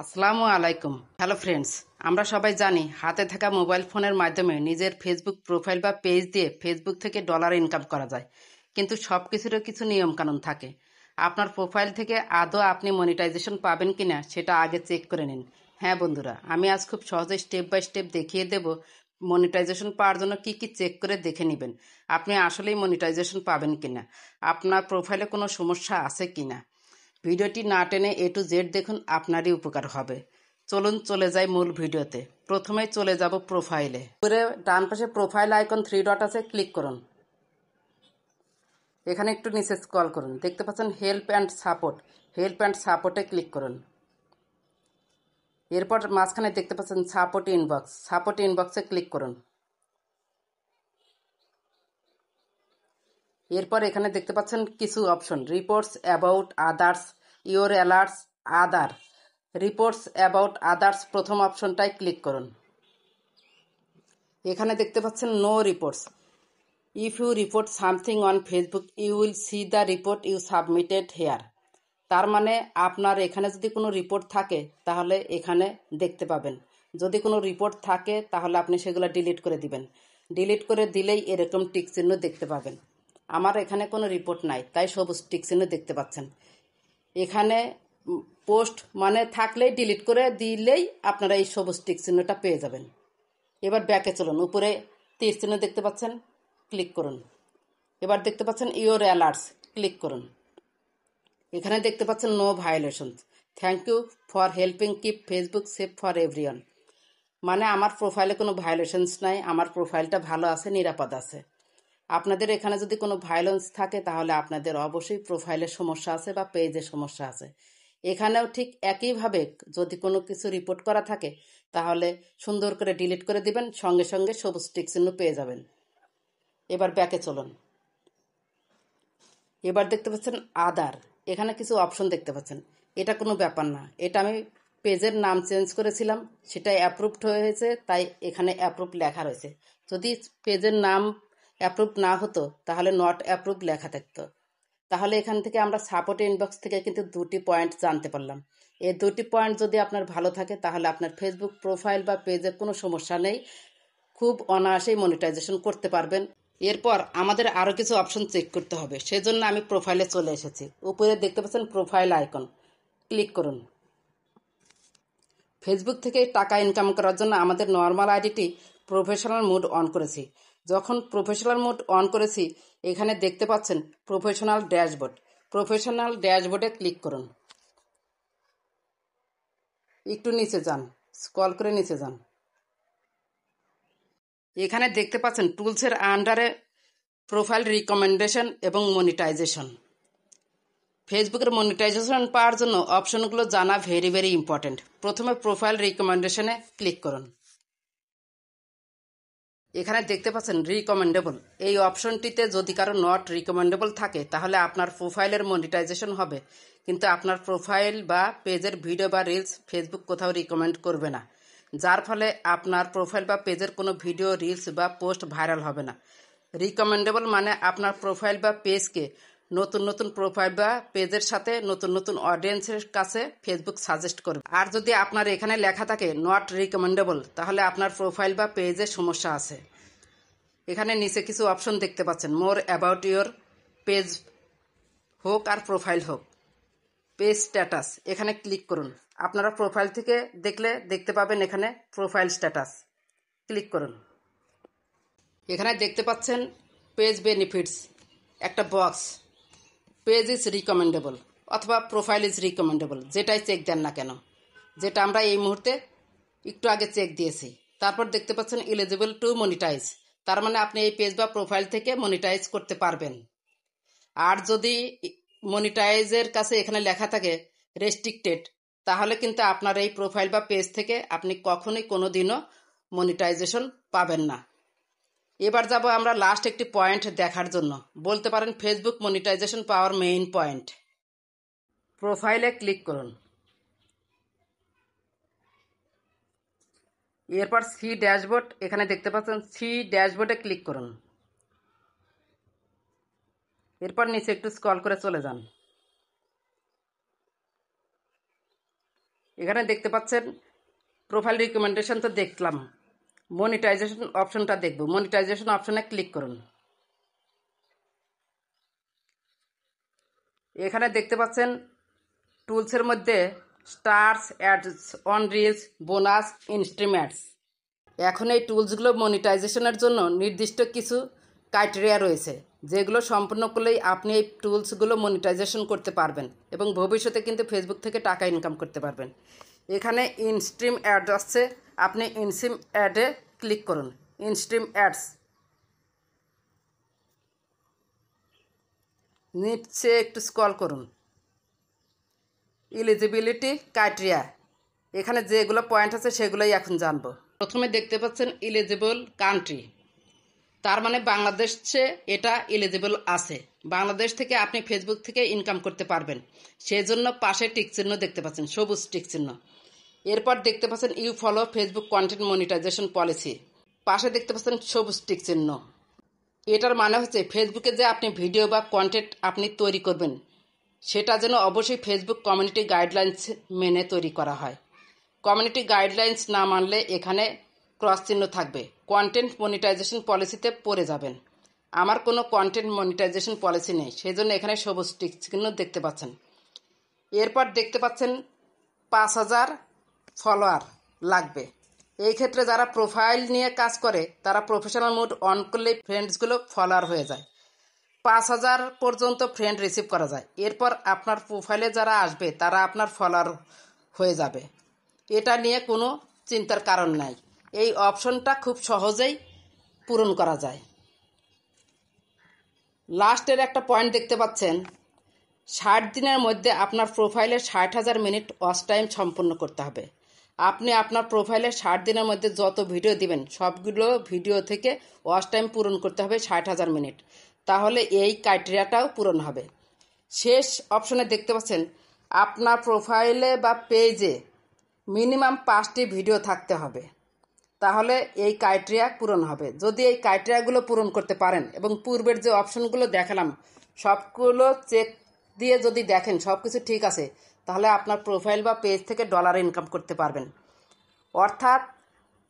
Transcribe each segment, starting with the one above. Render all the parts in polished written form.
আসসালামু আলাইকুম। Hello friends, আমরা সবাই জানি হাতে থাকা মোবাইল ফোনের মাধ্যমে নিজের ফেসবুক প্রোফাইল বা পেজ দিয়ে ফেসবুক থেকে ডলার ইনকাম করা যায়, কিন্তু সব কিছুরও কিছু নিয়মকানুন থাকে। আপনার প্রোফাইল থেকে আদৌ আপনি মনিটাইজেশন পাবেন কিনা সেটা আগে চেক করে নিন। হ্যাঁ বন্ধুরা, আমি আজ খুব সহজে স্টেপ বাই স্টেপ দেখিয়ে দেব মনিটাইজেশন পাওয়ার জন্য কি কি চেক করে দেখে নেবেন আপনি আসলেই মনিটাইজেশন পাবেন কিনা, আপনার প্রোফাইলে কোনো সমস্যা আছে কিনা। ভিডিওটি না টেনে এ টু জেড দেখুন, আপনারই উপকার হবে। চলুন চলে যাই মূল ভিডিওতে। প্রথমে চলে যাব প্রোফাইলে। উপরে ডান পাশে প্রোফাইল আইকন 3 ডট আছে, ক্লিক করুন। এখানে একটু নিচে স্ক্রল করুন, দেখতে পাচ্ছেন help and support. Help and সাপোর্টে ক্লিক করুন। এরপর মাঝখানে দেখতে পাচ্ছেন সাপোর্ট ইনবক্স। সাপোর্ট ইনবক্সে ক্লিক করুন। এরপর এখানে দেখতে পাচ্ছেন কিছু option, reports about others, your alerts, other. Reports about others প্রথম অপশনটায় ক্লিক করুন। এখানে দেখতে পাচ্ছেন no reports. If you report something on Facebook you will see the report you submitted here. তার মানে আপনার এখানে যদি কোনো রিপোর্ট থাকে তাহলে এখানে দেখতে পাবেন। যদি কোনো রিপোর্ট থাকে তাহলে আপনি সেগুলো ডিলিট করে দিবেন। ডিলিট করে দিলেই এরকম টিক চিহ্ন দেখতে পাবেন। আমার এখানে কোনো রিপোর্ট নাই, তাই সবুজ টিক চিহ্ন দেখতে পাচ্ছেন। এখানে পোস্ট মানে থাকলেই ডিলিট করে দিলেই আপনারা এই সবুজ টিক চিহ্নটা পেয়ে যাবেন। এবার ব্যাকে চলুন। উপরে তীর চিহ্ন দেখতে পাচ্ছেন, ক্লিক করুন। এবার দেখতে পাচ্ছেন ইওর অ্যালার্টস, ক্লিক করুন। এখানে দেখতে পাচ্ছেন no violation, thank you for helping keep Facebook safe for everyone. মানে আমার প্রোফাইলে কোনো ভায়োলেশনস নাই, আমার প্রোফাইলটা ভালো আছে, নিরাপদ আছে। আপনাদের এখানে যদি কোনো ভায়োলেন্স থাকে তাহলে আপনাদের অবশ্যই প্রোফাইলে সমস্যা আছে বা পেজে সমস্যা আছে। এখানেও ঠিক একইভাবে যদি কোনো কিছু রিপোর্ট করা থাকে তাহলে সুন্দর করে ডিলিট করে দিবেন, সঙ্গে সঙ্গে সবুজ টিক চিহ্ন পেয়ে যাবেন। এবার ব্যাকে চলুন। এবার দেখতে পাচ্ছেন আদার। এখানে কিছু অপশন দেখতে পাচ্ছেন। এটা কোনো ব্যাপার না, এটা আমি পেজের নাম চেঞ্জ করেছিলাম, সেটাই অ্যাপ্রুভড হয়েছে, তাই এখানে অ্যাপ্রুভ লেখা রয়েছে। যদি পেজের নাম অ্যাপ্রুভ না হতো তাহলে নট অ্যাপ্রুভ লেখা থাকতো। তাহলে এখান থেকে আমরা সাপোর্ট ইনবক্স থেকে কিন্তু 2টি পয়েন্ট জানতে পারলাম। এই 2টি পয়েন্ট যদি আপনার ভালো থাকে তাহলে আপনার ফেসবুক প্রোফাইল বা পেজের কোনো সমস্যা নেই, খুব অনায়াসেই মনিটাইজেশন করতে পারবেন। এরপর আমাদের আরও কিছু অপশন চেক করতে হবে, সেজন্য আমি প্রোফাইলে চলে এসেছি। উপরে দেখতে পাচ্ছেন প্রোফাইল আইকন, ক্লিক করুন। ফেসবুক থেকে টাকা ইনকাম করার জন্য আমাদের নর্মাল আইডিটি প্রফেশনাল মোড অন করেছি। যখন প্রফেশনাল মোড অন করেছি এখানে দেখতে পাচ্ছেন প্রফেশনাল ড্যাশবোর্ড। প্রফেশনাল ড্যাশবোর্ডে ক্লিক করুন। একটু নিচে যান, স্ক্রল করে নিচে যান। এখানে দেখতে পাচ্ছেন টুলসের আন্ডারে প্রোফাইল রিকমেন্ডেশন এবং মনিটাইজেশন। ফেসবুকের মনিটাইজেশন পাওয়ার জন্য অপশনগুলো জানা ভেরি ভেরি ইম্পর্টেন্ট। প্রথমে প্রোফাইল রিকমেন্ডেশনে ক্লিক করুন। এখানে দেখতে পাচ্ছেন রিকমেন্ডেবল। এই অপশনটিতে যদি কারো নট রিকমেন্ডেবল থাকে তাহলে আপনার প্রোফাইলের মনিটাইজেশন হবে, কিন্তু আপনার প্রোফাইল বা পেজের ভিডিও বা রিলস ফেসবুক কোথাও রিকমেন্ড করবে না, যার ফলে আপনার প্রোফাইল বা পেজের কোনো ভিডিও, রিলস বা পোস্ট ভাইরাল হবে না। রিকমেন্ডেবল মানে আপনার প্রোফাইল বা পেজকে নতুন নতুন প্রোফাইল বা পেজের সাথে নতুন নতুন অডিয়েন্সের কাছে ফেসবুক সাজেস্ট করবে। আর যদি আপনার এখানে লেখা থাকে নট রিকমেন্ডেবল তাহলে আপনার প্রোফাইল বা পেজে সমস্যা আছে। এখানে নিচে কিছু অপশন দেখতে পাচ্ছেন, মোর অ্যাবাউট ইওর পেজ হোক আর প্রোফাইল হোক, পেজ স্ট্যাটাস। এখানে ক্লিক করুন। আপনারা প্রোফাইল থেকে দেখলে দেখতে পাবেন এখানে প্রোফাইল স্ট্যাটাস, ক্লিক করুন। এখানে দেখতে পাচ্ছেন পেজ বেনিফিটস, একটা বক্স, পেজ ইজ রিকমেন্ডেবল অথবা প্রোফাইল ইজ রিকমেন্ডেবল, যেটাই চেক দেন না কেন, যেটা আমরা এই মুহূর্তে একটু আগে চেক দিয়েছি। তারপর দেখতে পাচ্ছেন এলিজিবল টু মনিটাইজ, তার মানে আপনি এই পেজ বা প্রোফাইল থেকে মনিটাইজ করতে পারবেন। আর যদি মনিটাইজের কাছে এখানে লেখা থাকে রেস্ট্রিক্টেড তাহলে কিন্তু আপনার এই প্রোফাইল বা পেজ থেকে আপনি কখনোই কোনোদিনও মনিটাইজেশন পাবেন না। এবার যাব আমরা লাস্ট একটি পয়েন্ট দেখার জন্য, বলতে পারেন ফেসবুক মনিটাইজেশন পাওয়ার মেইন পয়েন্ট। প্রোফাইলে ক্লিক করুন। এরপর সি ড্যাশবোর্ড, এখানে দেখতে পাচ্ছেন সি ড্যাশবোর্ডে ক্লিক করুন। এরপর নিচে একটু স্ক্রল করে চলে যান। এখানে দেখতে পাচ্ছেন প্রোফাইল রিকমেন্ডেশন তো দেখলাম, মনিটাইজেশন অপশনটা দেখব। মনিটাইজেশন অপশনে ক্লিক করুন। এখানে দেখতে পাচ্ছেন টুলসের মধ্যে stars, ads on reels, bonus, instream ads. এখন এই টুলসগুলো মনিটাইজেশনের জন্য নির্দিষ্ট কিছু ক্রাইটেরিয়া রয়েছে, যেগুলো সম্পূর্ণ করলেই আপনি এই টুলসগুলো মনিটাইজেশন করতে পারবেন এবং ভবিষ্যতে কিন্তু ফেসবুক থেকে টাকা ইনকাম করতে পারবেন। এখানে ইনস্ট্রিম অ্যাড আসছে, আপনি ইনস্ট্রিম অ্যাডে ক্লিক করুন। ইনস্ট্রিম অ্যাডস নিচে একটু স্ক্রল করুন। এলিজিবিলিটি ক্রাইটেরিয়া, এখানে যেগুলো পয়েন্ট আছে সেগুলোই এখন জানবো। প্রথমে দেখতে পাচ্ছেন এলিজিবল কান্ট্রি, তার মানে বাংলাদেশে এটা এলিজিবল আছে। বাংলাদেশ থেকে আপনি ফেসবুক থেকে ইনকাম করতে পারবেন, সেজন্য পাশে টিকচিহ্ন দেখতে পাচ্ছেন, সবুজ টিকচিহ্ন। এরপর দেখতে পাচ্ছেন you follow Facebook content monetization policy, পাশে দেখতে পাচ্ছেন সবুজ টিকচিহ্ন। এটার মানে হচ্ছে ফেসবুকে যে আপনি ভিডিও বা কন্টেন্ট আপনি তৈরি করবেন, সেটা যেন অবশ্যই ফেসবুক কমিউনিটি গাইডলাইন্স মেনে তৈরি করা হয়। কমিউনিটি গাইডলাইন্স না মানলে এখানে ক্রস চিহ্ন থাকবে, কন্টেন্ট মনিটাইজেশন পলিসিতে পড়ে যাবেন। আমার কোনো কন্টেন্ট মনিটাইজেশন পলিসি নেই, সেই জন্য এখানে সবুজ টিক চিহ্ন দেখতে পাচ্ছেন। এরপর দেখতে পাচ্ছেন 5000 ফলোয়ার লাগবে। এই ক্ষেত্রে যারা প্রোফাইল নিয়ে কাজ করে তারা প্রফেশনাল মোড অন করলে ফ্রেন্ডসগুলো ফলোয়ার হয়ে যায়। 5000 পর্যন্ত ফ্রেন্ড রিসিভ করা যায়। এরপর আপনার প্রোফাইলে যারা আসবে তারা আপনার ফলোয়ার হয়ে যাবে। এটা নিয়ে কোনো চিন্তার কারণ নাই, এই অপশনটা খুব সহজেই পূরণ করা যায়। লাস্টের একটা পয়েন্ট দেখতে পাচ্ছেন, 60 দিনের মধ্যে আপনার প্রোফাইলে 60,000 মিনিট ওয়াচ টাইম সম্পন্ন করতে হবে। আপনি আপনার প্রোফাইলে 60 দিনের মধ্যে যত ভিডিও দিবেন সবগুলো ভিডিও থেকে ওয়াচ টাইম পূরণ করতে হবে 60,000 মিনিট, তাহলে এই ক্রাইটেরিয়াটাও পূরণ হবে। শেষ অপশনে দেখতে পাচ্ছেন আপনার প্রোফাইলে বা পেজে মিনিমাম 5টি ভিডিও থাকতে হবে, তাহলে এই ক্রাইটেরিয়া পূরণ হবে। যদি এই ক্রাইটেরিয়াগুলো পূরণ করতে পারেন এবং পূর্বের যে অপশনগুলো দেখালাম সবগুলো চেক দিয়ে যদি দেখেন সব কিছু ঠিক আছে, তাহলে আপনার প্রোফাইল বা পেজ থেকে ডলার ইনকাম করতে পারবেন। অর্থাৎ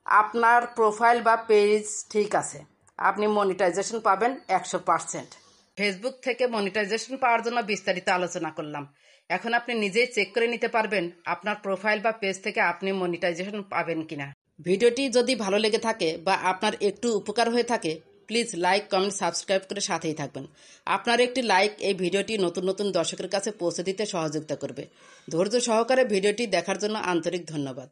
আপনার প্রোফাইল বা পেজ ঠিক আছে, আপনি মনিটাইজেশন পাবেন 100%। ফেসবুক থেকে মনিটাইজেশন পাওয়ার জন্য বিস্তারিত আলোচনা করলাম। এখন আপনি নিজেই চেক করে নিতে পারবেন আপনার প্রোফাইল বা পেজ থেকে আপনি মনিটাইজেশন পাবেন কিনা। ভিডিওটি যদি ভালো লেগে থাকে বা আপনার একটু উপকার হয়ে থাকে, প্লিজ লাইক, কমেন্ট, সাবস্ক্রাইব করে সাথেই থাকবেন। আপনার একটি লাইক এই ভিডিওটি নতুন নতুন দর্শকের কাছে পৌঁছে দিতে সহযোগিতা করবে। ধৈর্য সহকারে ভিডিওটি দেখার জন্য আন্তরিক ধন্যবাদ।